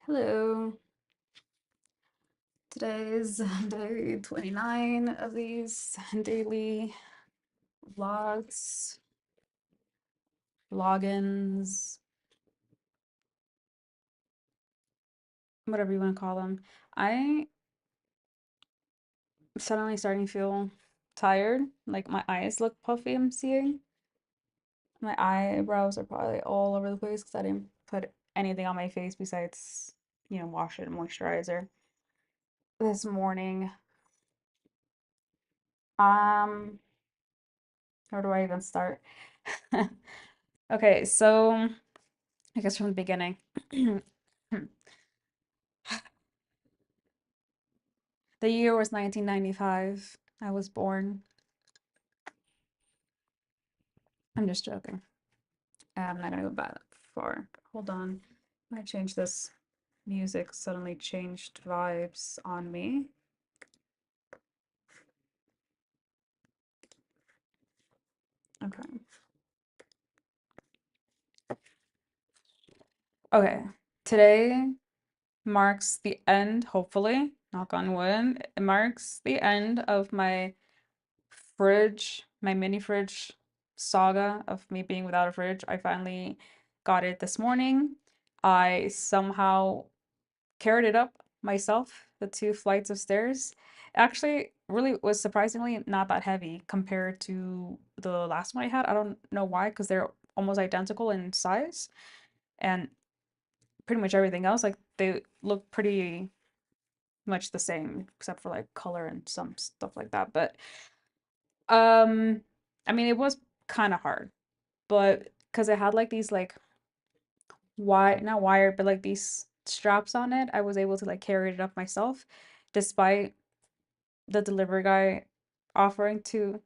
Hello. Today is day 29 of these daily vlogs, logins, whatever you want to call them. I suddenly starting to feel tired, like my eyes look puffy, I'm seeing. My eyebrows are probably all over the place because I didn't put anything on my face besides, wash it and moisturizer this morning. Um, where do I even start? Okay, so I guess from the beginning. The year was 1995. I was born. I'm just joking. I'm not gonna go back far. Hold on. I changed this music, suddenly changed vibes on me. Okay. Okay. Today marks the end, hopefully, knock on wood. It marks the end of my my mini fridge saga of me being without a fridge. I finally got it this morning. I somehow carried it up myself, the 2 flights of stairs. Actually, really was surprisingly not that heavy compared to the last one I had. I don't know why, because they're almost identical in size and pretty much everything else. Like they look pretty much the same, except for like color and some stuff like that. But um, I mean, it was kind of hard, but because it had like these like not wired, but like these straps on it, I was able to like carry it up myself, despite the delivery guy offering to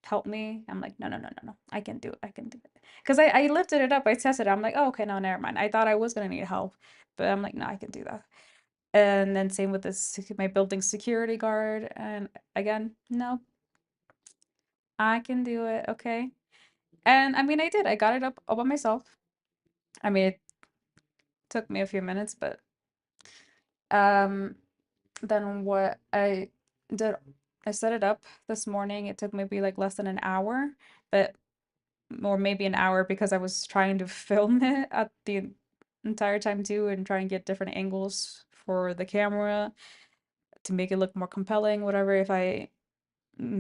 help me. I'm like, no, no, no, no, no. I can do it. I can do it. Because I lifted it up, I tested it. I'm like, oh, okay, no, never mind. I thought I was gonna need help, but I'm like, no, I can do that. And then same with this my building security guard. And again, no, I can do it. Okay. And I mean, I did. I got it up all by myself. I mean, it took me a few minutes, but um, then what I did, I set it up this morning. It took maybe like less than an hour, but or maybe an hour because I was trying to film it at the entire time too and try and get different angles for the camera to make it look more compelling, whatever, if I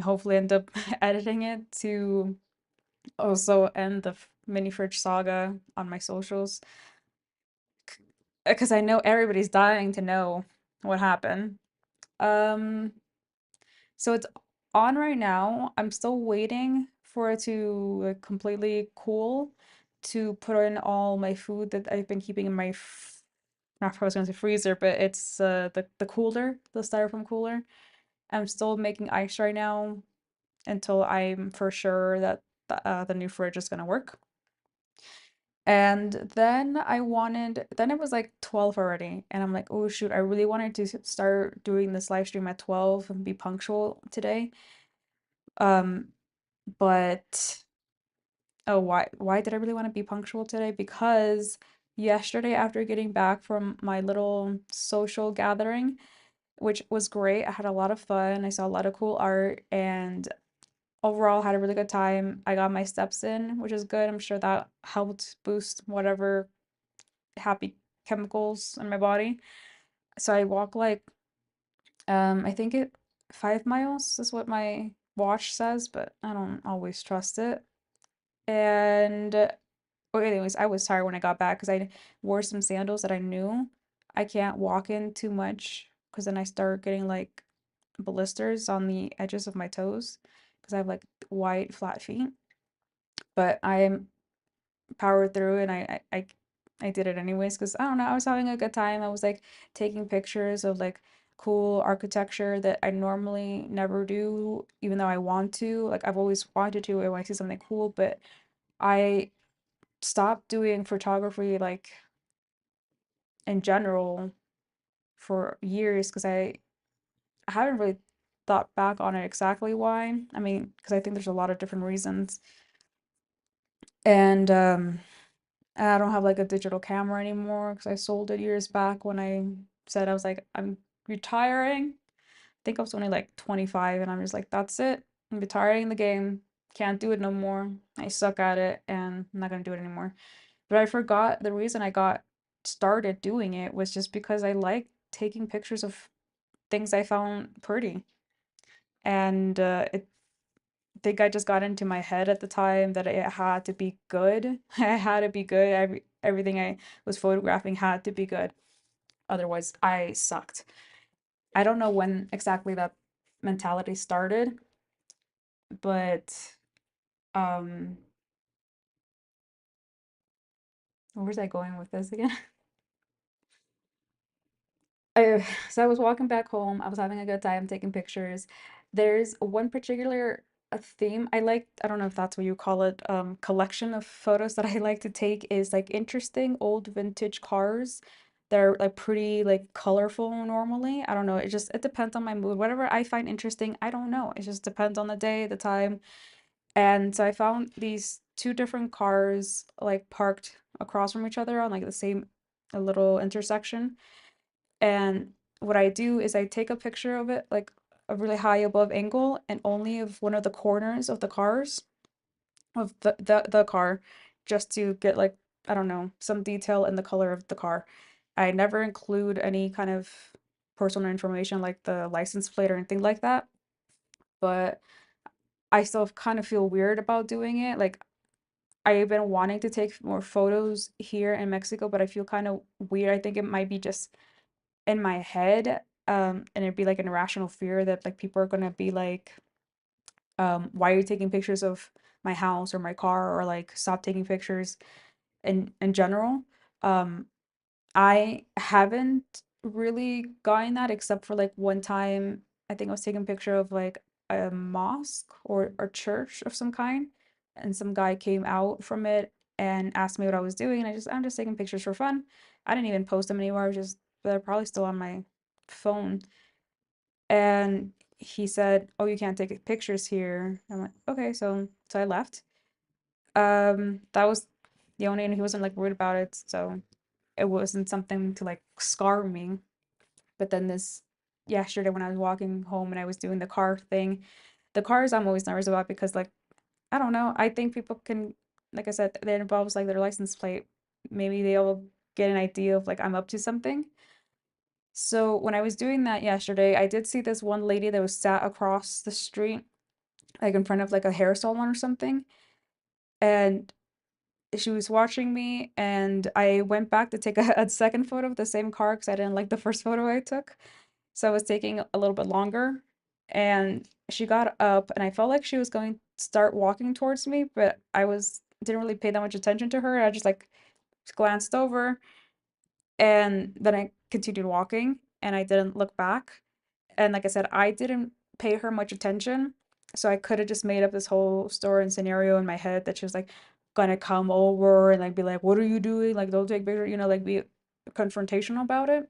hopefully end up editing it to also end the mini fridge saga on my socials because I know everybody's dying to know what happened. Um, so it's on right now. I'm still waiting for it to like, completely cool to put in all my food that I've been keeping in my not frozen, the freezer, but it's the cooler, the styrofoam cooler. I'm still making ice right now until I'm for sure that the new fridge is gonna work. And then it was like 12 already, and I'm like, oh shoot, I really wanted to start doing this live stream at 12 and be punctual today. Um, but oh, why did I really want to be punctual today? Because yesterday, after getting back from my little social gathering, which was great, I had a lot of fun. I saw a lot of cool art and overall had a really good time. I got my steps in, which is good. I'm sure that helped boost whatever happy chemicals in my body. So I walk like I think it 5 miles is what my watch says, but I don't always trust it. And well, anyways, I was tired when I got back because I wore some sandals that I knew I can't walk in too much because then I start getting like blisters on the edges of my toes because I have like white flat feet. But I powered through and I did it anyways because I don't know, I was having a good time. I was like taking pictures of like cool architecture that I normally never do, even though I want to. Like I've always wanted to when I see something cool, but I stopped doing photography like in general for years because I haven't really thought back on it exactly why. I mean, because I think there's a lot of different reasons. And I don't have like a digital camera anymore because I sold it years back when I said I was like, I'm retiring. I think I was only like 25 and I'm just like, that's it. I'm retiring the game. Can't do it no more. I suck at it and I'm not gonna do it anymore. But I forgot the reason I got started doing it was just because I liked taking pictures of things I found pretty. And I think I just got into my head at the time that it had to be good. I had to be good. Everything I was photographing had to be good. Otherwise, I sucked. I don't know when exactly that mentality started, but um, where was I going with this again? So I was walking back home. I was having a good time taking pictures. There's one particular theme I like. I don't know if that's what you call it. Collection of photos that I like to take is like interesting old vintage cars. They're like pretty like colorful normally. I don't know. It depends on my mood. Whatever I find interesting, I don't know. It just depends on the day, the time. And so I found these two different cars like parked across from each other on like the same a little intersection. And what I do is I take a picture of it like a really high above angle and only of one of the corners of the cars of the car just to get like I don't know, some detail in the color of the car. I never include any kind of personal information like the license plate or anything like that, but I still kind of feel weird about doing it. Like I've been wanting to take more photos here in Mexico, but I feel kind of weird. I think it might be just in my head, and it'd be like an irrational fear that like people are gonna be like, why are you taking pictures of my house or my car or like stop taking pictures in general. Um, I haven't really gotten that except for like one time I think I was taking a picture of like a mosque or church of some kind, and some guy came out from it and asked me what I was doing, and I'm just taking pictures for fun. I didn't even post them anywhere. I was just they're probably still on my phone. And he said, "Oh, you can't take pictures here." I'm like, "Okay," so I left. That was the only, and he wasn't like rude about it, so it wasn't something to like scar me. But then this yesterday when I was walking home and I was doing the car thing, the cars I'm always nervous about because like I don't know, I think people can, like I said, that involves like their license plate. Maybe they'll get an idea of like I'm up to something. So when I was doing that yesterday, I did see this one lady that was sat across the street, like in front of like a hair salon or something, and she was watching me, and I went back to take a second photo of the same car because I didn't like the first photo I took. So I was taking a little bit longer, and she got up, and I felt like she was going to start walking towards me, but I was didn't really pay that much attention to her. I just like glanced over, and then I continued walking, and I didn't look back. And like I said, I didn't pay her much attention, so I could have just made up this whole story and scenario in my head that she was like gonna come over and like be like, "What are you doing? Like, don't take picture," like be confrontational about it.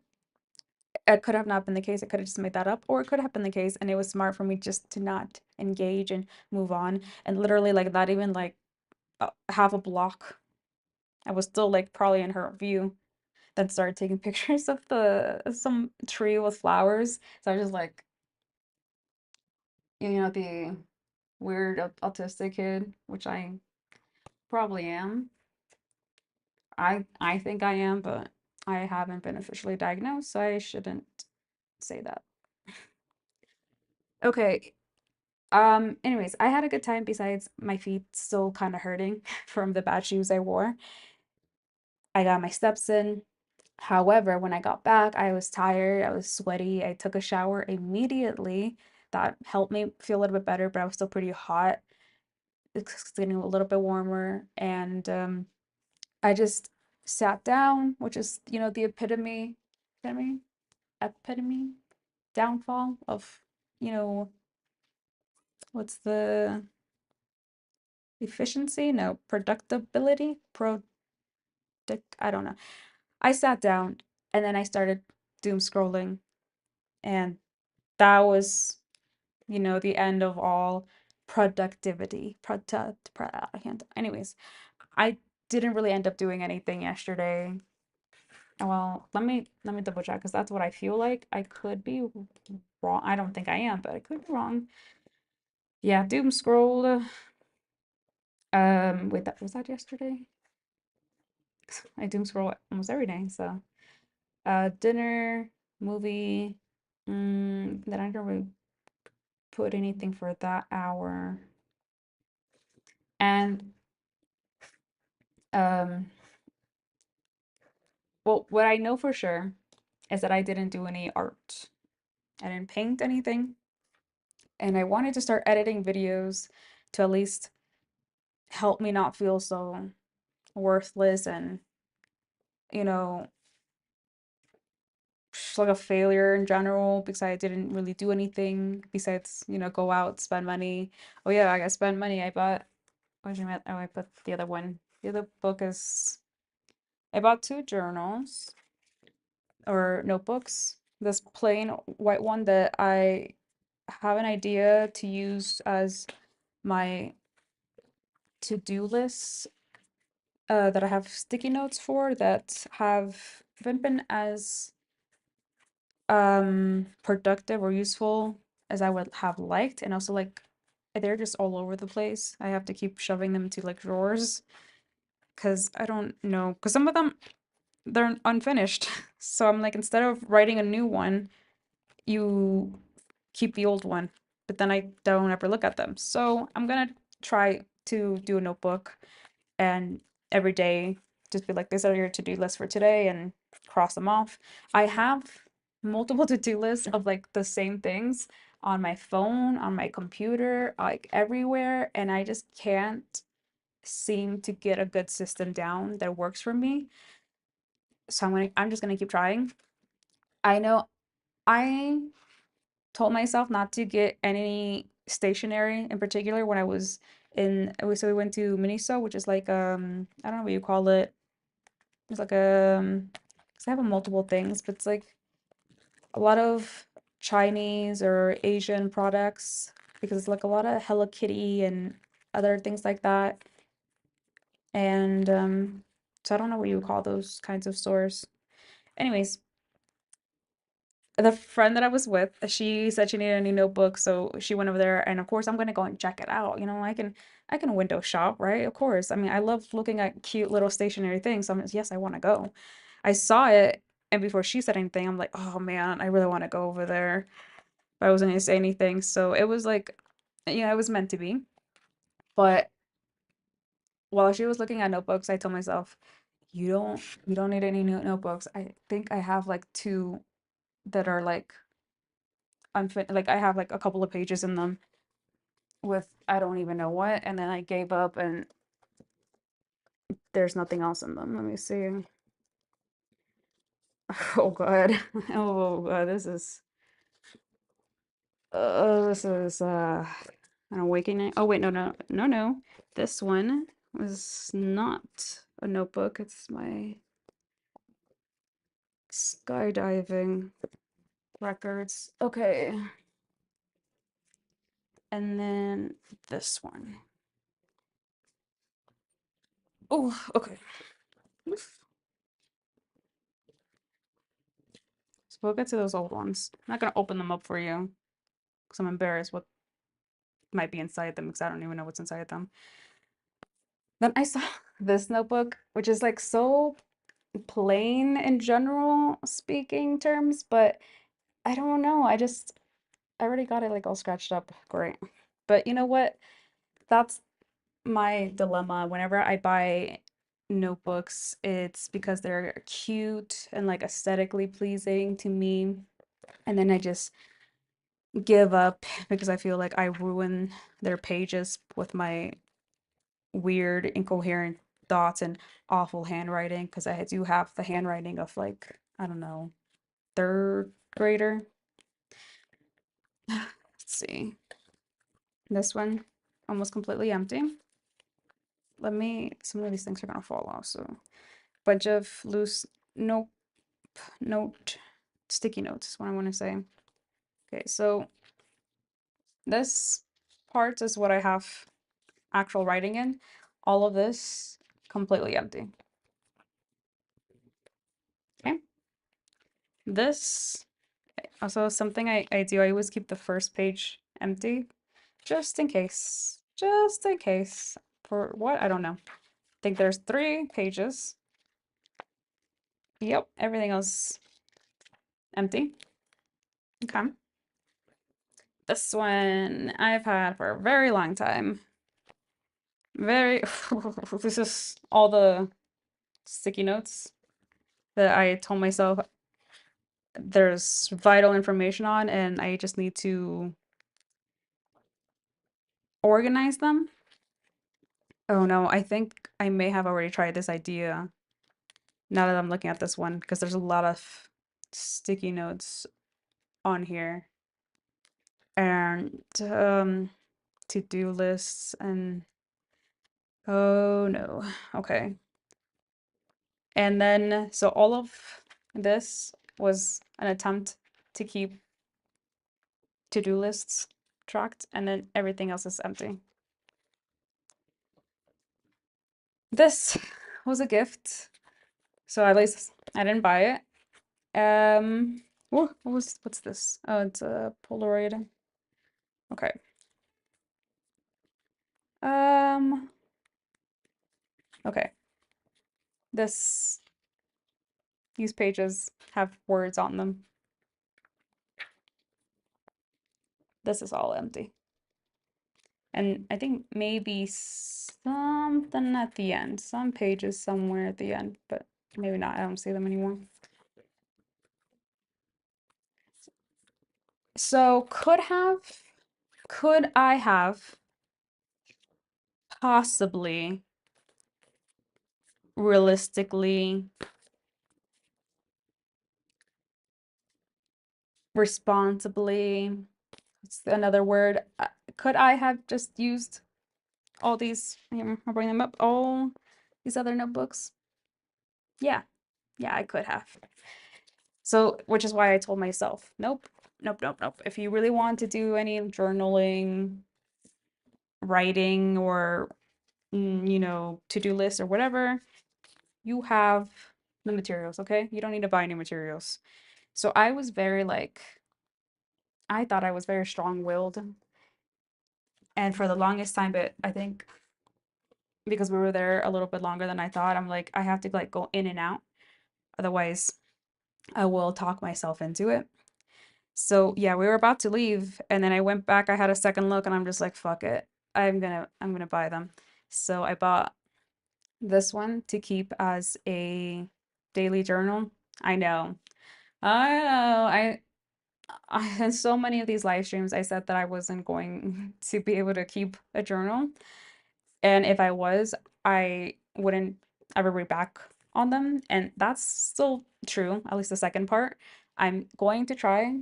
It could have not been the case. I could have just made that up, or it could have been the case, and it was smart for me just to not engage and move on. And literally, like, not even like half a block, I was still like probably in her view. Then started taking pictures of the some tree with flowers. So I was just like, the weird autistic kid, which I probably am. I think I am, but I haven't been officially diagnosed, so I shouldn't say that. Okay. Anyways, I had a good time besides my feet still kind of hurting from the bad shoes I wore. I got my steps in. However, when I got back, I was tired, I was sweaty. I took a shower immediately. That helped me feel a little bit better, but I was still pretty hot. It's getting a little bit warmer, and I just sat down, which is, the epitome, epitome, downfall of, you know, what's the efficiency? No, productability? I don't know. I sat down and then I started doom scrolling, and that was, the end of all productivity. I can't. Anyways, I didn't really end up doing anything yesterday. Well, let me double check because that's what I feel like. I could be wrong. I don't think I am, but I could be wrong. Yeah, doom scrolled. Wait, that was that yesterday? I doom scroll almost every day. So, dinner, movie. Then I don't really put anything for that hour. And um, well, what I know for sure is that I didn't do any art. I didn't paint anything, and I wanted to start editing videos to at least help me not feel so worthless and, you know, just like a failure in general because I didn't really do anything besides, go out, spend money. Oh yeah, I got spend money. I bought, what did I meant? Oh, I put the other one. The other book is, I bought two journals or notebooks. This plain white one that I have an idea to use as my to-do list, that I have sticky notes for that haven't been as productive or useful as I would have liked, and also like they're just all over the place. I have to keep shoving them to like drawers because I don't know, because some of them they're unfinished. So I'm like, instead of writing a new one, you keep the old one, but then I don't ever look at them. So I'm gonna try to do a notebook and every day just be like, these are your to-do lists for today and cross them off. I have multiple to-do lists of like the same things on my phone, on my computer, like everywhere, and I just can't seem to get a good system down that works for me. So I'm just gonna keep trying. I know I told myself not to get any stationery in particular when I was so we went to Miniso, which is like I don't know what you call it. It's like because I have multiple things, but it's like a lot of Chinese or Asian products because it's like a lot of Hello Kitty and other things like that. And so I don't know what you would call those kinds of stores. Anyways, the friend that I was with, she said she needed a new notebook, so she went over there, and of course I'm gonna go and check it out. I can window shop, right? Of course. I mean, I love looking at cute little stationery things. So yes, I want to go. I saw it, and before she said anything, I'm like, oh man, I really want to go over there. But I wasn't gonna say anything, so it was like, it was meant to be. But while she was looking at notebooks, I told myself, you don't need any new notebooks. I think I have like two that are like like I have like a couple of pages in them with I don't even know what, and then I gave up and there's nothing else in them. Let me see. Oh god. Oh god, this is an awakening. Oh wait, no, no, no, no. This one was not a notebook. It's my skydiving records. Okay. And then this one. Oh, okay. So we'll get to those old ones. I'm not gonna open them up for you because I'm embarrassed what might be inside them because I don't even know what's inside them. Then I saw this notebook, which is like so plain in general speaking terms, but I don't know. I already got it like all scratched up. Great. But you know what? That's my dilemma. Whenever I buy notebooks, it's because they're cute and like aesthetically pleasing to me. And then I just give up because I feel like I ruin their pages with my weird, incoherent thoughts and awful handwriting because I do have the handwriting of like, I don't know, third grader. Let's see. This one, almost completely empty. Some of these things are gonna fall off. So, bunch of loose note, note, sticky notes is what I want to say. Okay, so this part is what I have actual writing in. All of this completely empty. Okay. This also something I do. I always keep the first page empty just in case. Just in case. For what? I don't know. I think there's 3 pages. Yep, everything else empty. Okay. This one I've had for a very long time. Very, this is all the sticky notes that I told myself there's vital information on, and I just need to organize them. Oh no, I think I may have already tried this idea now that I'm looking at this one because there's a lot of sticky notes on here and to-do lists and oh no. Okay. And then so all of this was an attempt to keep to-do lists tracked and then everything else is empty. This was a gift. So at least I didn't buy it. What's this? Oh, it's a Polaroid. Okay. Um, okay. This these pages have words on them. This is all empty. And I think maybe something at the end. Some pages somewhere at the end, but maybe not. I don't see them anymore. So could I have possibly realistically responsibly, what's another word? Could I have just used all these, here, I'll bring them up, all these other notebooks? Yeah, yeah, I could have. So, which is why I told myself, nope, nope, nope, nope. If you really want to do any journaling, writing, or, to-do lists or whatever, you have the materials, okay? You don't need to buy any materials. So I was very like, I thought I was very strong-willed. And for the longest time, but I think because we were there a little bit longer than I thought, I'm like, I have to like go in and out. Otherwise, I will talk myself into it. So yeah, we were about to leave, and then I went back. I had a second look, and I'm just like, fuck it. I'm gonna buy them. So I bought this one to keep as a daily journal. I know. I know. In so many of these live streams, I said that I wasn't going to be able to keep a journal. And if I was, I wouldn't ever read back on them. And that's still true, at least the second part. I'm going to try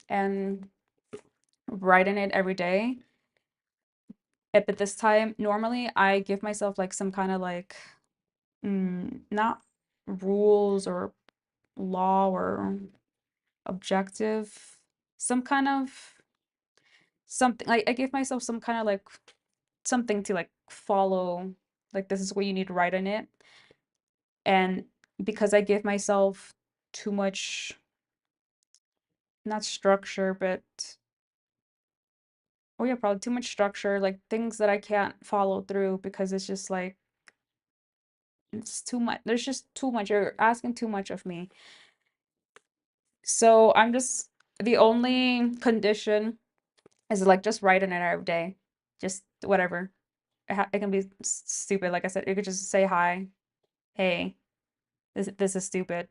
and write in it every day. But this time, normally I give myself like some kind of like, not rules or law or objective, some kind of something like I give myself some kind of like something to like follow. Like this is what you need to write in it. And because I give myself too much, not structure, but oh yeah, probably too much structure, like things that I can't follow through because it's just like it's too much. There's just too much. You're asking too much of me. So I'm just the only condition is like just write in it every day. Just whatever. It can be stupid. Like I said, you could just say hi. Hey, this is stupid.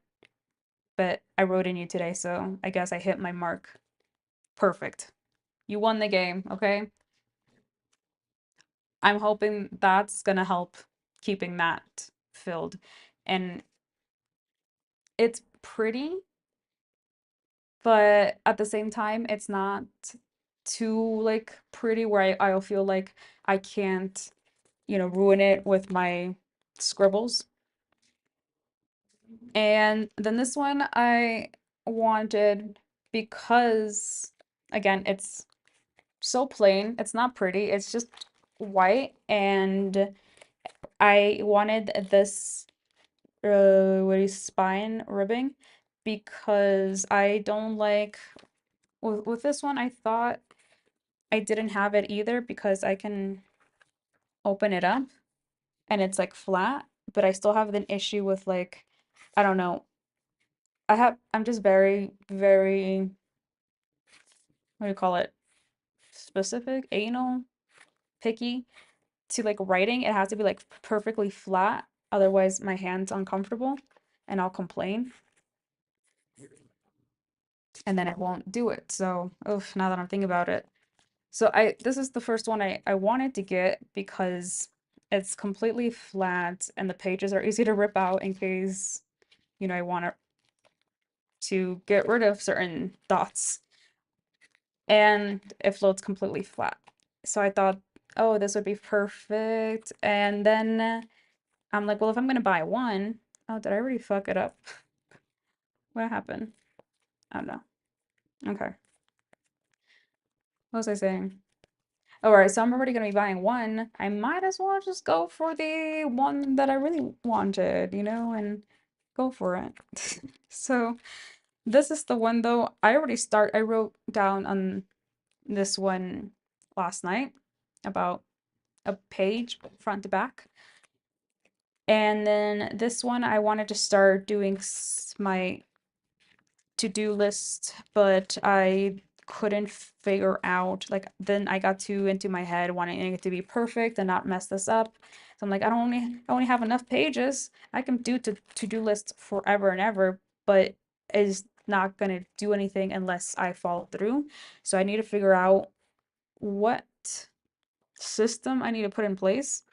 But I wrote in you today, so I guess I hit my mark. Perfect. You won the game, okay? I'm hoping that's gonna help keeping that filled. And it's pretty, but at the same time, it's not too like pretty where I'll feel like I can't, ruin it with my scribbles. And then this one I wanted because again, it's so plain. It's not pretty. It's just white and I wanted this what is spine ribbing because I don't like with this one I thought I didn't have it either because I can open it up and it's like flat, but I still have an issue with like I don't know. I'm just very, very what do you call it? Specific, anal, picky to like writing. It has to be like perfectly flat. Otherwise my hand's uncomfortable and I'll complain and then I won't do it. So, oof, now that I'm thinking about it. So I this is the first one I wanted to get because it's completely flat and the pages are easy to rip out in case, I want to get rid of certain dots. And it floats completely flat. So I thought, oh, this would be perfect. And then I'm like, well, if I'm gonna buy one, oh, did I already fuck it up? What happened? Oh no. Okay. What was I saying? All right, so I'm already gonna be buying one. I might as well just go for the one that I really wanted, and go for it. So this is the one though. I wrote down on this one last night about a page front to back. And then this one I wanted to start doing my to-do list, but I couldn't figure out like then I got too into my head wanting it to be perfect and not mess this up. So I'm like, I only have enough pages. I can do to-do lists forever and ever, but it's not gonna do anything unless I follow through. So I need to figure out what system I need to put in place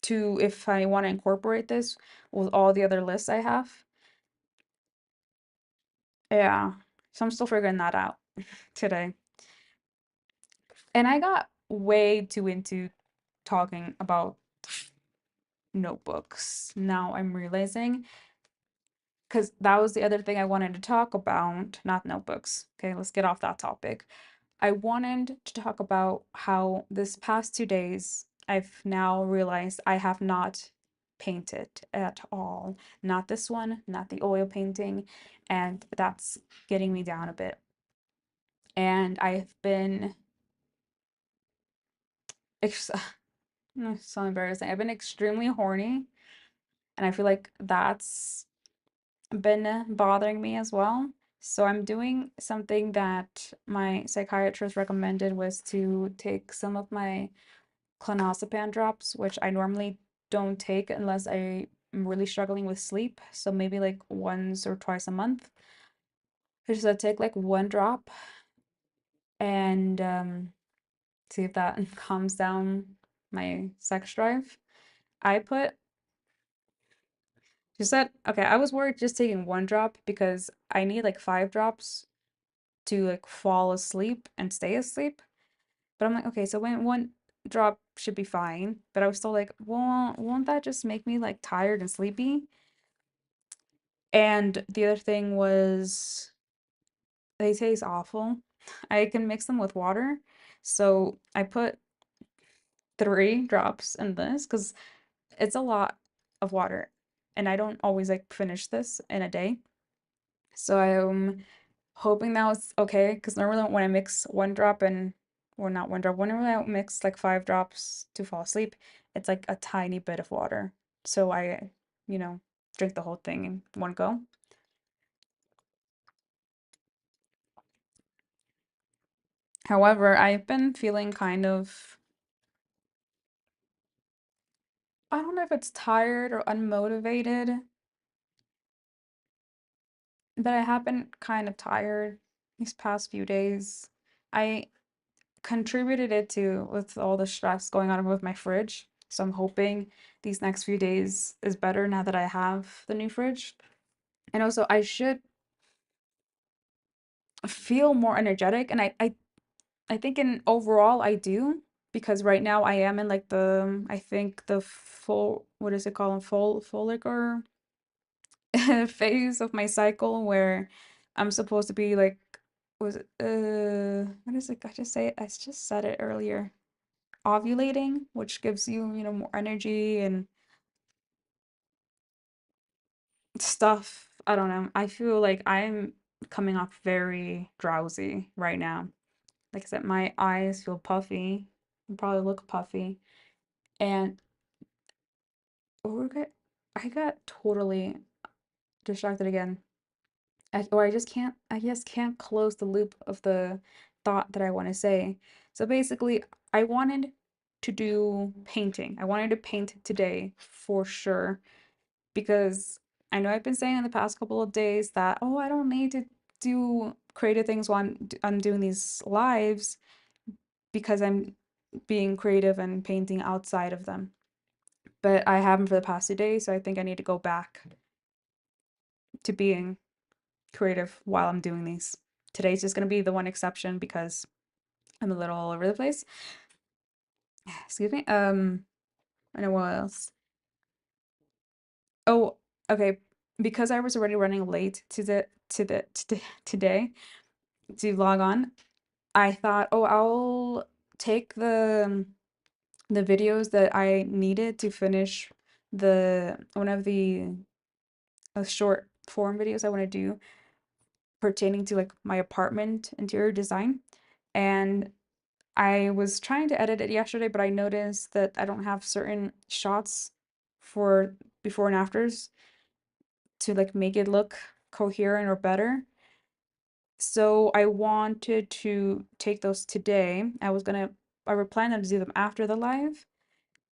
to if I want to incorporate this with all the other lists I have. Yeah. So I'm still figuring that out today. And I got way too into talking about notebooks. Now I'm realizing because that was the other thing I wanted to talk about, not notebooks. Okay, let's get off that topic. I wanted to talk about how this past 2 days I've now realized I have not painted at all. Not this one, not the oil painting, and that's getting me down a bit. And I've been ex so embarrassing. I've been extremely horny, and I feel like that's been bothering me as well. So I'm doing something that my psychiatrist recommended was to take some of my clonazepam drops, which I normally don't take unless I'm really struggling with sleep. So maybe like once or twice a month. I just take like one drop and see if that calms down my sex drive. I put She said, okay, I was worried just taking one drop because I need like 5 drops to like fall asleep and stay asleep. But I'm like, okay, so when one drop should be fine. But I was still like, won't that just make me like tired and sleepy? And the other thing was they taste awful. I can mix them with water. So I put 3 drops in this because it's a lot of water. And I don't always like finish this in a day. So I'm hoping that was okay because normally when I mix one drop and or not one drop, whenever I mix like 5 drops to fall asleep, it's like a tiny bit of water. So I, you know, drink the whole thing in one go. However, I've been feeling kind of, I don't know if it's tired or unmotivated, but I have been kind of tired these past few days. I contributed it to with all the stress going on with my fridge. So I'm hoping these next few days is better now that I have the new fridge. And also I should feel more energetic and I think in overall I do because right now I am in like the I think the full what is it called? Full follicle phase of my cycle where I'm supposed to be like was it what is it? I just said it earlier. ovulating, which gives you, more energy and stuff. I don't know. I feel like I'm coming off very drowsy right now. Like I said, my eyes feel puffy and probably look puffy. And oh, I got totally distracted again. Or I just can't close the loop of the thought that I want to say. So basically, I wanted to do painting. I wanted to paint today for sure because I know I've been saying in the past couple of days that, oh, I don't need to do creative things while I'm doing these lives because I'm being creative and painting outside of them. But I haven't for the past 2 days, so I think I need to go back to being creative while I'm doing these. Today's just going to be the one exception because I'm a little all over the place. Excuse me. I know what else. Oh, okay. Because I was already running late to today to log on, I thought, oh, I'll take the videos that I needed to finish the one of the short form videos I want to do pertaining to like my apartment interior design. And I was trying to edit it yesterday, but I noticed that I don't have certain shots for before and afters to like make it look coherent or better. So I wanted to take those today. I were planning to do them after the live,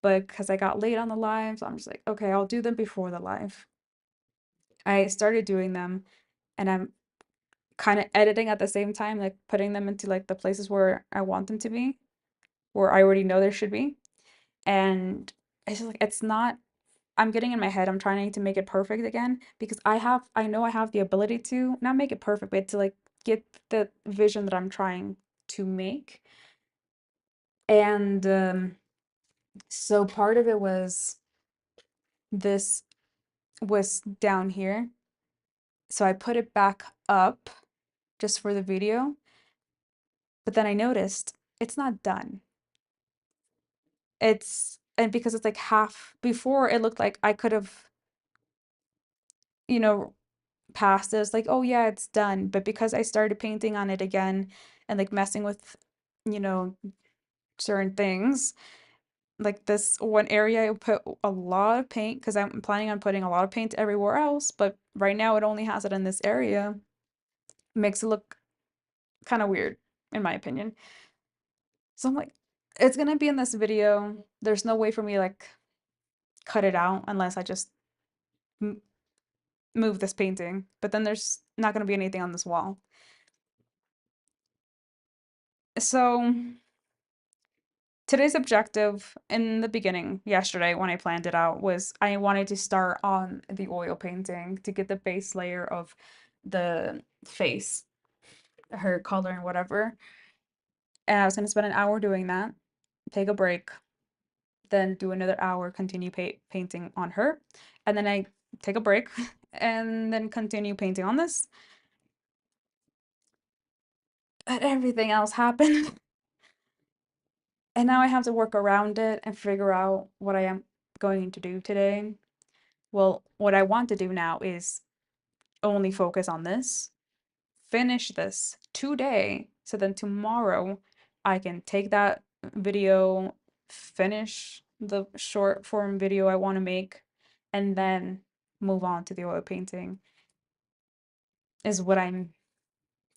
but because I got late on the live, so I'm just like, okay, I'll do them before the live. I started doing them and I'm kind of editing at the same time, like putting them into like the places where I want them to be, where I already know there should be. And it's just like it's not I'm getting in my head, I'm trying to make it perfect again because I know I have the ability to not make it perfect, but to like get the vision that I'm trying to make. And so part of it was this was down here. So I put it back up just for the video, but then I noticed it's not done. And because it's like half before it looked like I could have, you know, passed it. It's like, oh yeah, it's done. But because I started painting on it again and like messing with, you know, certain things, like this one area I put a lot of paint because I'm planning on putting a lot of paint everywhere else, but right now it only has it in this area. Makes it look kind of weird, in my opinion. So I'm like, it's gonna be in this video. There's no way for me to like cut it out unless I just m move this painting. But then there's not gonna be anything on this wall. So today's objective in the beginning, yesterday when I planned it out, was I wanted to start on the oil painting to get the base layer of the face, her color and whatever. And I was gonna spend an hour doing that, take a break, then do another hour, continue painting on her, and then I take a break and then continue painting on this. But everything else happened. And now I have to work around it and figure out what I am going to do today. Well, what I want to do now is only focus on this, finish this today, so then tomorrow I can take that video, finish the short form video I want to make, and then move on to the oil painting, is what I'm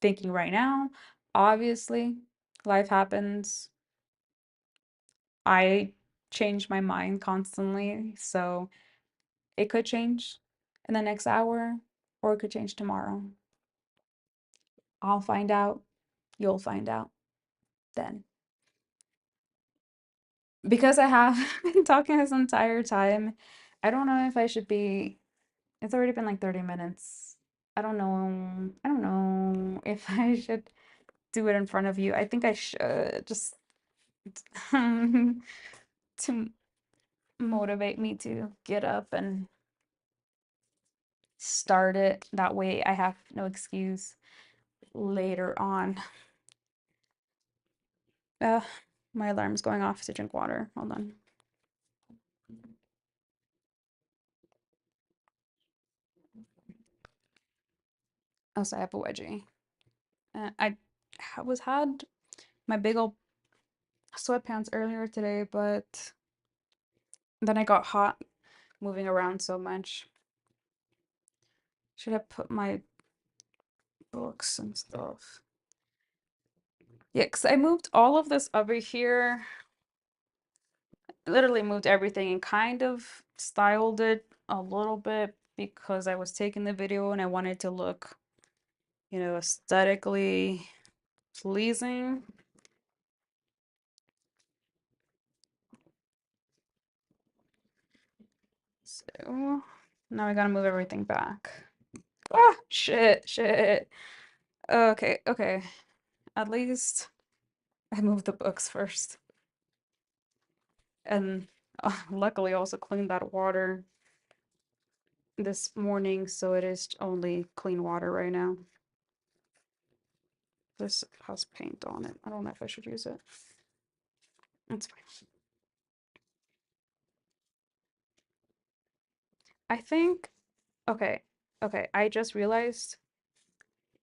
thinking right now. Obviously, life happens. I change my mind constantly, so it could change in the next hour or it could change tomorrow. I'll find out. You'll find out then. Because I have been talking this entire time, I don't know if I should be. It's already been like 30 minutes. I don't know. I don't know if I should do it in front of you. I think I should just to motivate me to get up and start it. That way I have no excuse later on. Uh, My alarm's going off to drink water. Hold on. Oh, so I have a wedgie. I was had my big old sweatpants earlier today, but then I got hot moving around so much. Should have put my books and stuff. Yeah, because I moved all of this over here. Literally moved everything and kind of styled it a little bit because I was taking the video and I wanted to look, aesthetically pleasing. So now I gotta move everything back. Ah, shit. Okay. At least I moved the books first. And luckily also cleaned that water this morning, so it is only clean water right now. This has paint on it. I don't know if I should use it. It's fine. I think, okay, I just realized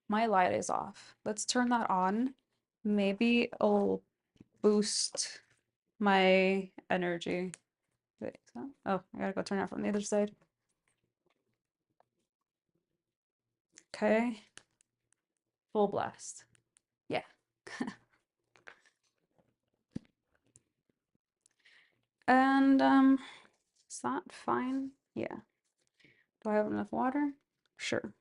my light is off. Let's turn that on. Maybe it'll boost my energy. Wait, oh, I gotta go turn it off from the other side. Okay. Full blast. Yeah. And is that fine? Yeah. Do I have enough water? Sure.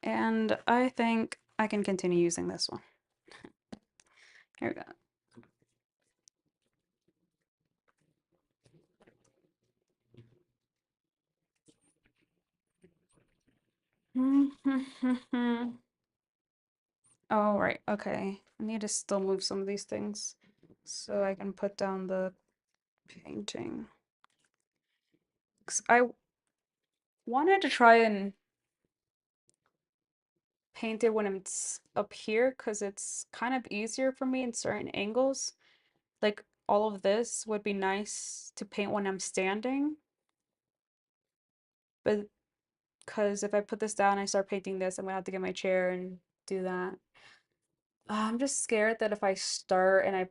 And I think I can continue using this one. Here we go. Oh, right. Okay. I need to still move some of these things so I can put down the painting. 'Cause I wanted to try and paint it when it's up here because it's kind of easier for me in certain angles. Like all of this would be nice to paint when I'm standing, but because if I put this down, I start painting this, I'm gonna have to get my chair and do that. I'm just scared that if I start and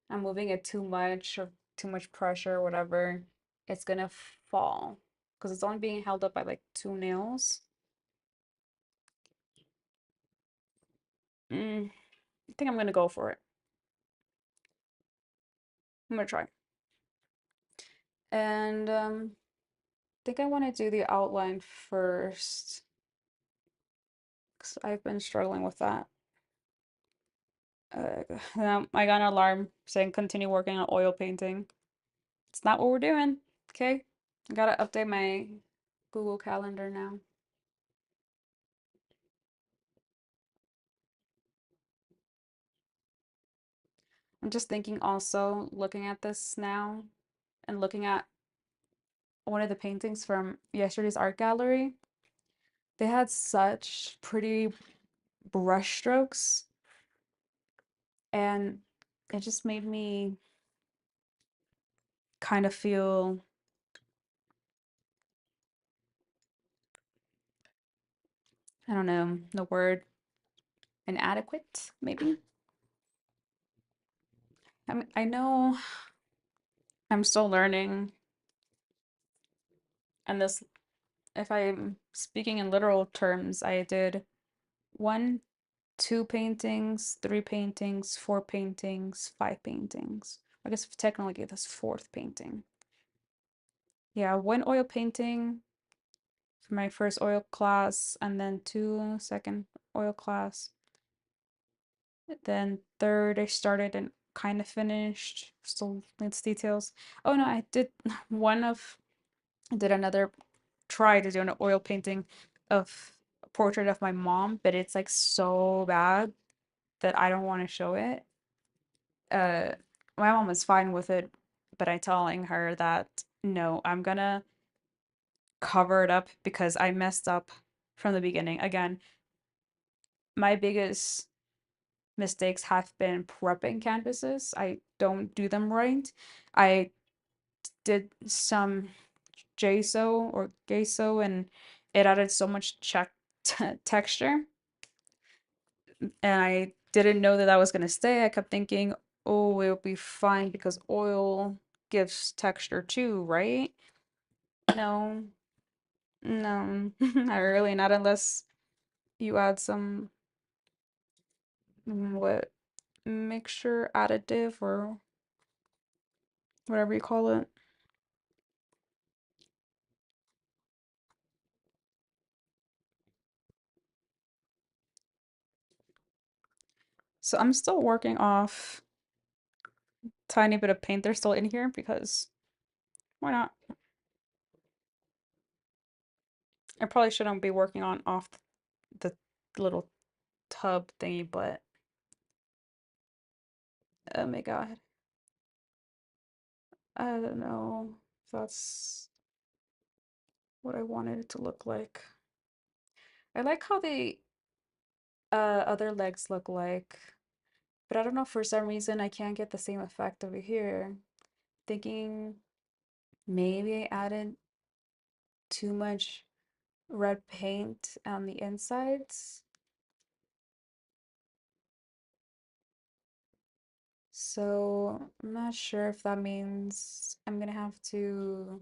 I'm moving it too much or too much pressure or whatever, it's gonna fall because it's only being held up by like two nails. I think I'm gonna go for it. I'm gonna try. And I think I want to do the outline first because I've been struggling with that. I got an alarm saying continue working on oil painting. It's not what we're doing. Okay. I gotta update my Google Calendar now. I'm just thinking also, looking at this now and looking at one of the paintings from yesterday's art gallery. They had such pretty brush strokes and it just made me kind of feel, I don't know, the word inadequate, maybe. I know I'm still learning, and this, if I'm speaking in literal terms, I did one, two paintings, three paintings, four paintings, five paintings. I guess technically that's fourth painting. Yeah, one oil painting for my first oil class, and then two second oil class. Then third, I started and kind of finished. Still needs details. Oh no, I did I did another try to do an oil painting of a portrait of my mom, but it's like so bad that I don't want to show it. Uh, my mom was fine with it, but I telling her that no, I'm gonna cover it up because I messed up from the beginning. Again, my biggest mistakes have been prepping canvases. I don't do them right. I did some JSO or queso and it added so much texture and I didn't know that that was gonna stay. I kept thinking, oh, it'll be fine because oil gives texture too, right? No, no, not really, not unless you add some what mixture additive or whatever you call it. So I'm still working off tiny bit of paint. They're still in here because why not? I probably shouldn't be working on off the little tub thingy, but oh my god. I don't know if that's what I wanted it to look like. I like how the other legs look like, but I don't know for some reason I can't get the same effect over here. Thinking maybe I added too much red paint on the insides. So I'm not sure if that means I'm gonna have to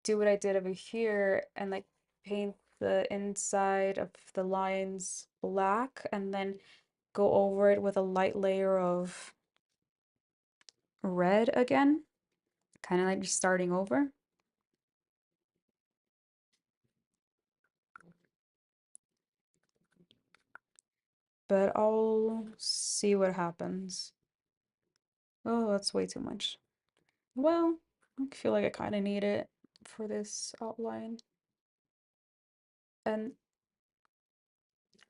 do what I did over here and like paint the inside of the lines black and then go over it with a light layer of red again, kind of like just starting over. But I'll see what happens. Oh, that's way too much. Well, I feel like I kind of need it for this outline. And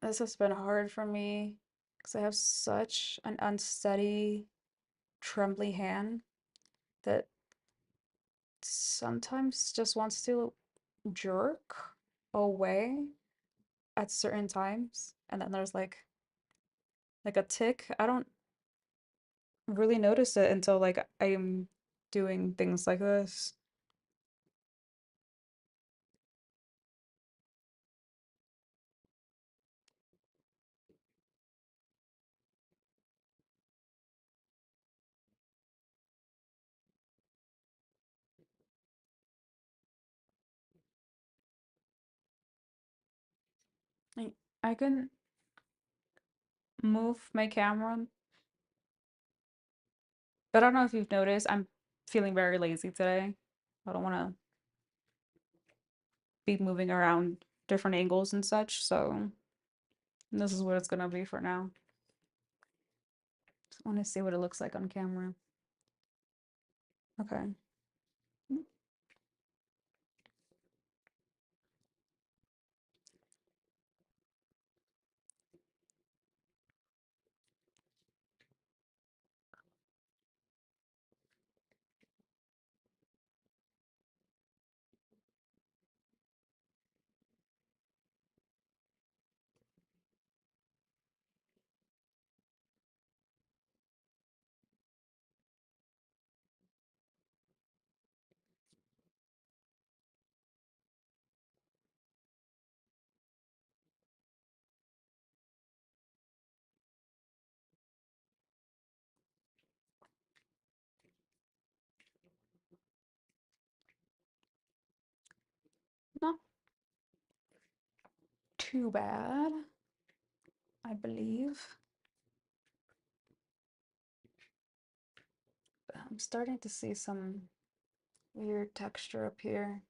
this has been hard for me because I have such an unsteady, trembly hand that sometimes just wants to jerk away at certain times. And then there's like a tick. I don't really notice it until like I'm doing things like this. I, I can move my camera, but I don't know if you've noticed, I'm feeling very lazy today. I don't want to be moving around different angles and such, so this is what it's gonna be for now. Just want to see what it looks like on camera. Okay. Not too bad, I believe. I'm starting to see some weird texture up here.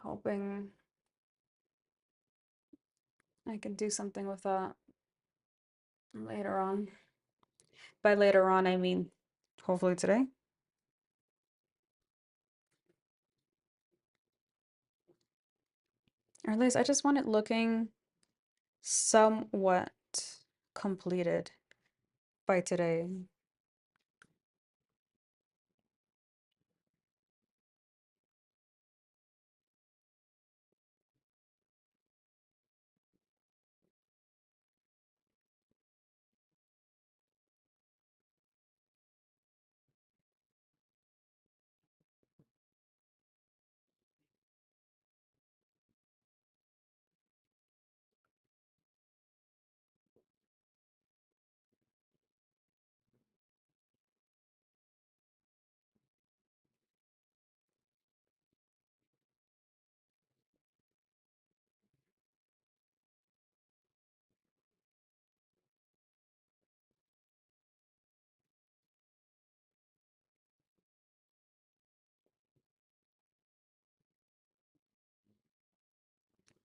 Hoping I can do something with that later on. By later on, I mean hopefully today. Or at least I just want it looking somewhat completed by today.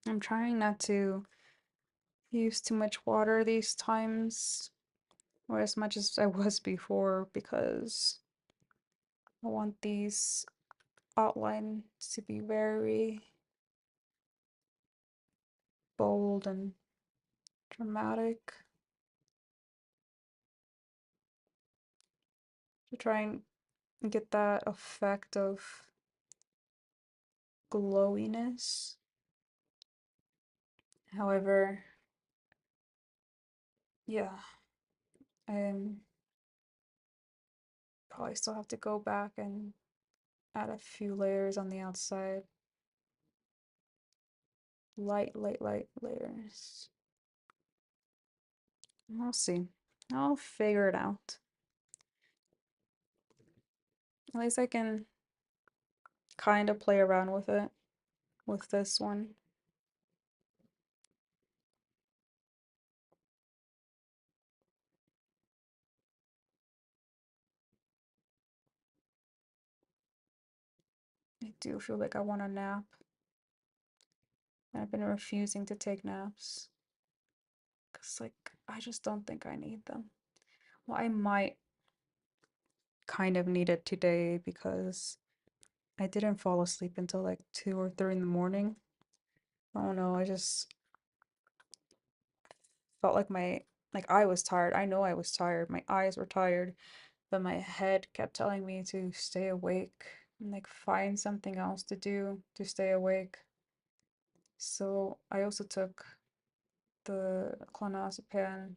I'm trying not to use too much water these times, or as much as I was before, because I want these outlines to be very bold and dramatic, to try and get that effect of glowiness. However, yeah, I probably still have to go back and add a few layers on the outside. Light layers. We'll see. I'll figure it out. At least I can kind of play around with it with this one. I do feel like I want a nap. I've been refusing to take naps because, like, I just don't think I need them. Well, I might kind of need it today because I didn't fall asleep until like 2 or 3 in the morning. I don't know, I just felt like I was tired. I know I was tired. My eyes were tired, but my head kept telling me to stay awake and like find something else to do to stay awake. So I also took the clonazepam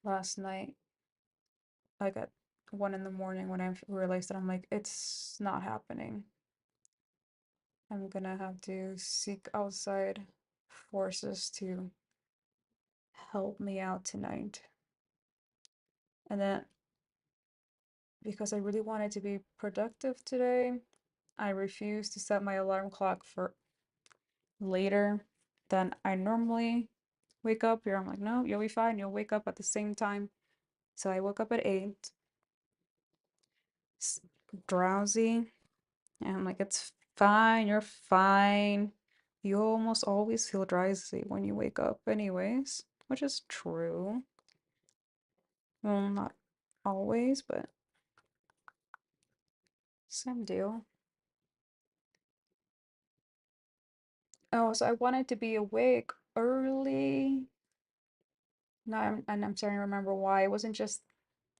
last night, like at 1 in the morning when I realized that I'm like, it's not happening. I'm gonna have to seek outside forces to help me out tonight. And then because I really wanted to be productive today, I refused to set my alarm clock for later than I normally wake up here. I'm like, no, you'll be fine. You'll wake up at the same time. So I woke up at 8, drowsy, and I'm like, it's fine. You're fine. You almost always feel drowsy when you wake up, anyways, which is true. Well, not always, but same deal. Oh, so I wanted to be awake early. And I'm starting to remember why. It wasn't just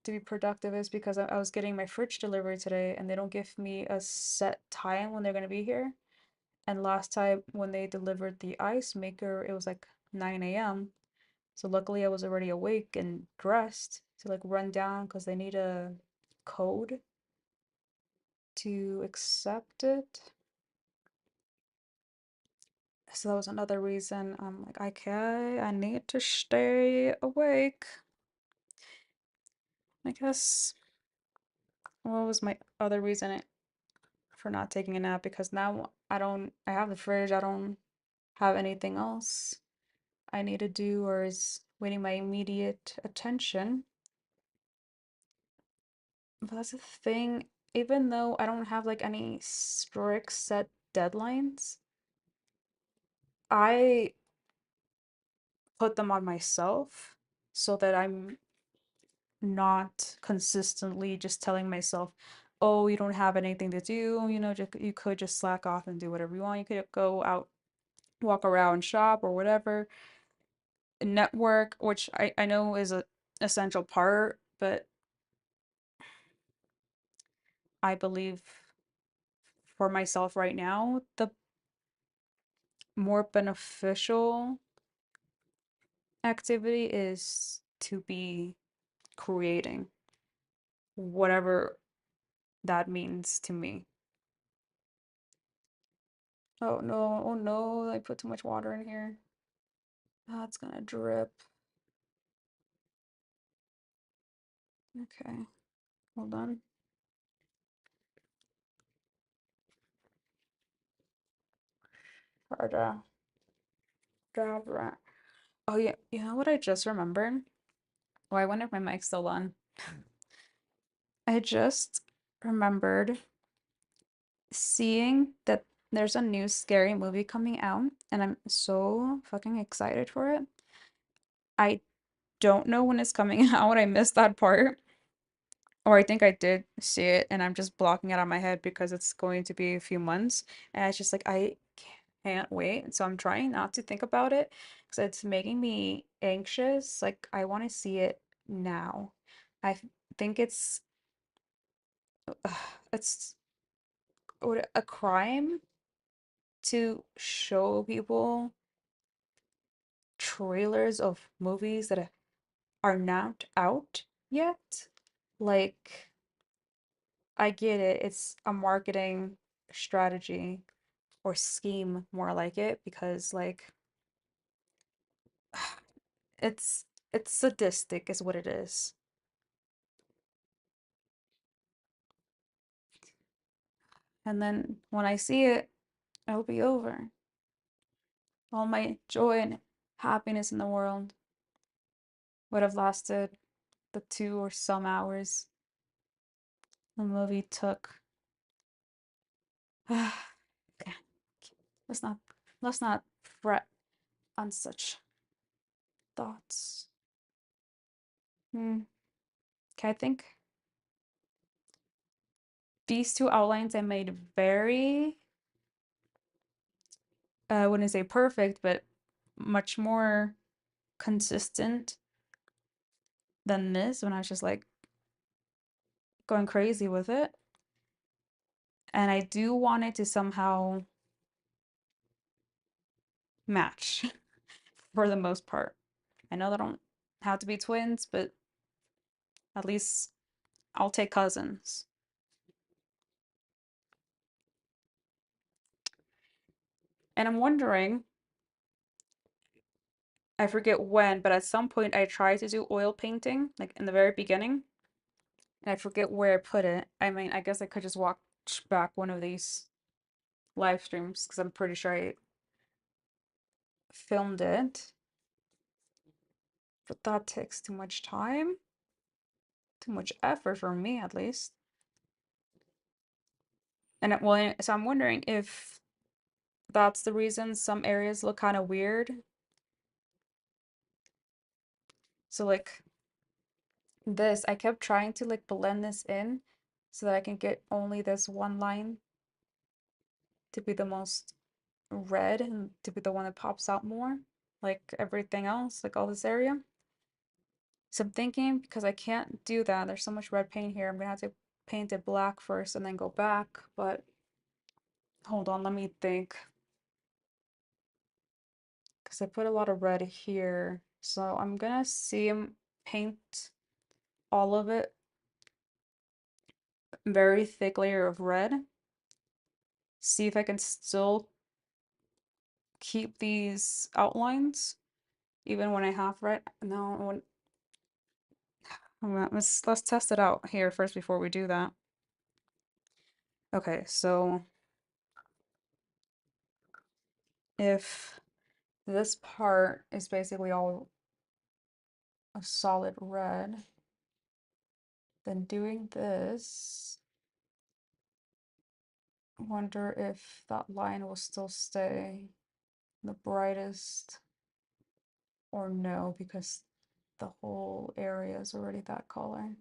to be productive, is because I was getting my fridge delivered today and they don't give me a set time when they're going to be here. And last time when they delivered the ice maker, it was like 9 a.m. So luckily I was already awake and dressed to like run down because they need a code to accept it. So that was another reason I'm like, okay, I need to stay awake. I guess what was my other reason for not taking a nap? Because now I have the fridge, I don't have anything else I need to do or is waiting my immediate attention. But that's the thing, even though I don't have like any strict set deadlines, I put them on myself so that I'm not consistently just telling myself, oh, you don't have anything to do, you could just slack off and do whatever you want. You could go out, walk around, shop, or whatever. Network, which I know is a essential part, but I believe for myself right now, the more beneficial activity is to be creating whatever that means to me. Oh no, oh no, I put too much water in here. Oh, it's gonna drip. Okay, hold on. Harda. Right. Oh yeah, you know what I just remembered? Oh, I wonder if my mic's still on. I just remembered seeing that there's a new scary movie coming out, and I'm so fucking excited for it. I don't know when it's coming out. I missed that part. Or I think I did see it and I'm just blocking it out of my head because it's going to be a few months. And it's just like, I can't wait. So I'm trying not to think about it because it's making me anxious. Like, I want to see it now. Think it's a crime to show people trailers of movies that are not out yet. Like, I get it. It's a marketing strategy or scheme more like it because like it's it's sadistic is what it is. And then when I see it, it'll be over. All my joy and happiness in the world would have lasted the 2 or some hours the movie took. Okay, let's not let's not fret on such thoughts. Hmm. Okay, I think these two outlines I made very, I wouldn't say perfect, but much more consistent than this when I was just like going crazy with it. And I do want it to somehow match for the most part. I know they don't have to be twins, but at least I'll take cousins. And I'm wondering, I forget when, but at some point I tried to do oil painting, like in the very beginning, and I forget where I put it. I mean, I guess I could just watch back one of these live streams because I'm pretty sure I filmed it, but that takes too much time, too much effort for me at least. And well, so I'm wondering if that's the reason some areas look kind of weird. So like this, I kept trying to like blend this in so that I can get only this one line to be the most red and to be the one that pops out more, like everything else, like all this area. So I'm thinking because I can't do that, there's so much red paint here, I'm gonna have to paint it black first and then go back, but hold on, let me think. Because I put a lot of red here. So I'm gonna see him paint all of it very thick layer of red. See if I can still keep these outlines even when I have red. No, let's test it out here first before we do that. Okay, so if this part is basically all a solid red, then doing this, I wonder if that line will still stay the brightest or no, because the whole area is already that color.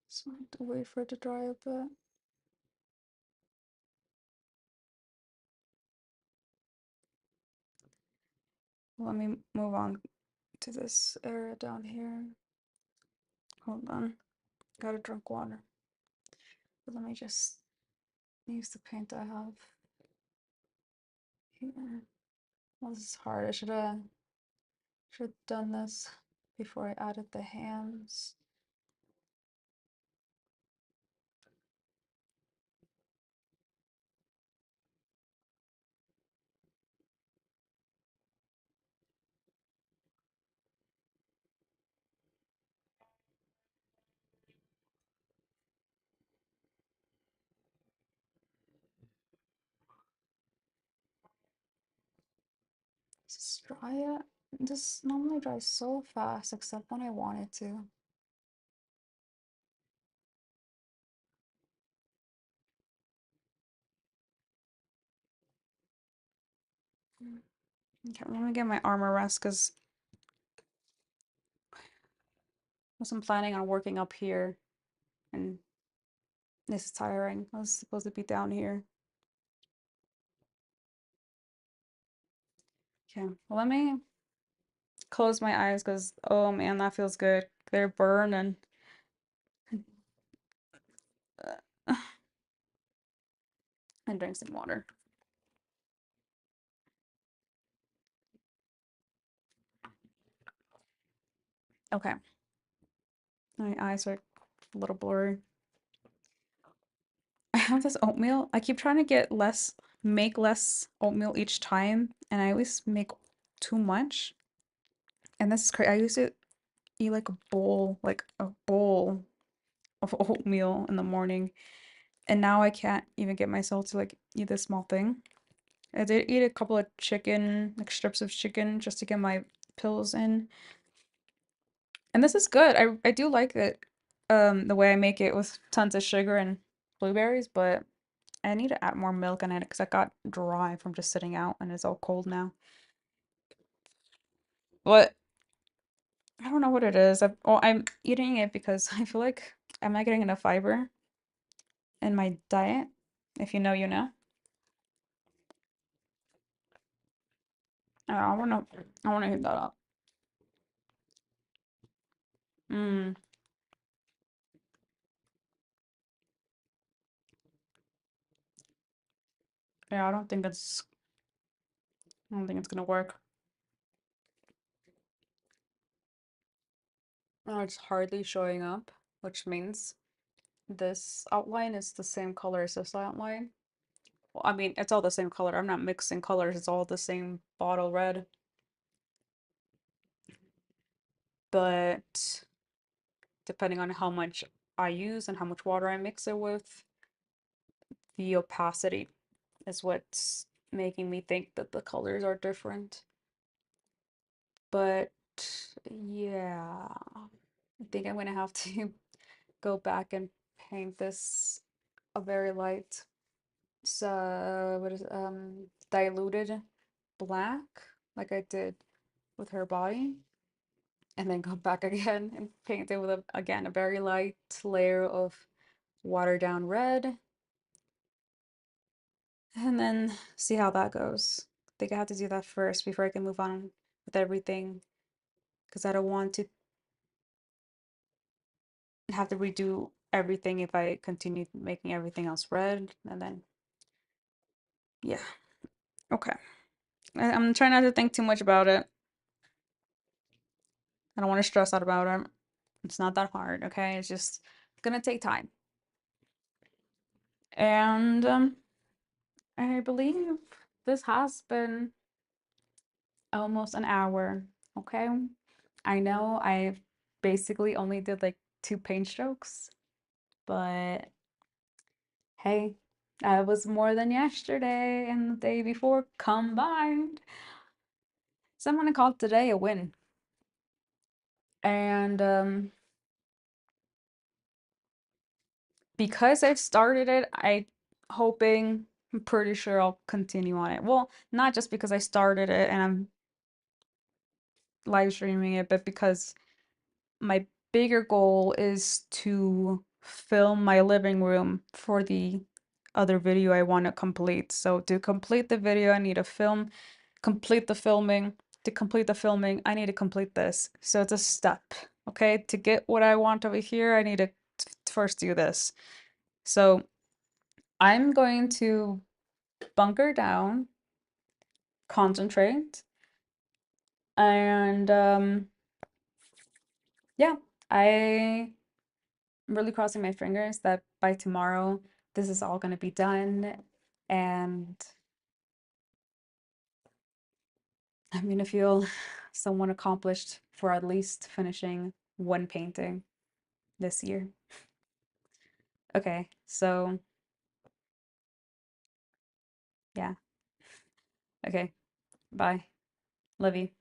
So I have to wait for it to dry a bit. Let me move on to this area down here. Hold on, gotta drink water. But let me just use the paint I have here. Well, this is hard. I should have done this before I added the hands. Just dry it. This normally dries so fast, except when I want it to. Okay, I'm gonna get my armor rest because I wasn't planning on working up here, and this is tiring. I was supposed to be down here. Okay, well, let me close my eyes because, oh man, that feels good. They're burning. And drink some water. Okay, my eyes are a little blurry. I have this oatmeal. I keep trying to make less oatmeal each time, and I always make too much. And this is crazy. I used to eat like a bowl of oatmeal in the morning, and now I can't even get myself to like eat this small thing. I did eat a couple of chicken, like strips of chicken, just to get my pills in. And this is good. I do like it, the way I make it with tons of sugar and blueberries, but I need to add more milk in it because I got dry from just sitting out and it's all cold now. But I don't know what it is. I'm eating it because I feel like I'm not getting enough fiber in my diet. If you know, you know. I wanna hit that up. Mm, yeah, I don't think it's gonna work. Oh, it's hardly showing up, which means this outline is the same color as this outline. Well, I mean, it's all the same color. I'm not mixing colors. It's all the same bottle red. But depending on how much I use and how much water I mix it with, the opacity is what's making me think that the colors are different. But yeah, I think I'm gonna have to go back and paint this a very light, what is it, diluted black, like I did with her body, and then go back again and paint it with again a very light layer of watered down red, and then see how that goes. I think I have to do that first before I can move on with everything because I don't want to have to redo everything if I continue making everything else red, and then yeah, okay. I'm trying not to think too much about it. I don't want to stress out about it. It's not that hard, okay? It's just gonna take time. And I believe this has been almost an hour, okay? I know I basically only did like two paint strokes, but hey, that was more than yesterday and the day before combined. So I'm gonna call today a win. And because I've started it, I'm pretty sure I'll continue on it. Well, not just because I started it and I'm live streaming it, but because my bigger goal is to film my living room for the other video I want to complete. So to complete the video, I need to complete the filming. To complete the filming, I need to complete this. So it's a step, okay? To get what I want over here, I need to first do this. So I'm going to bunker down, concentrate, and yeah, I'm really crossing my fingers that by tomorrow this is all going to be done and I'm going to feel somewhat accomplished for at least finishing one painting this year. Okay, so yeah. Okay, bye. Livy.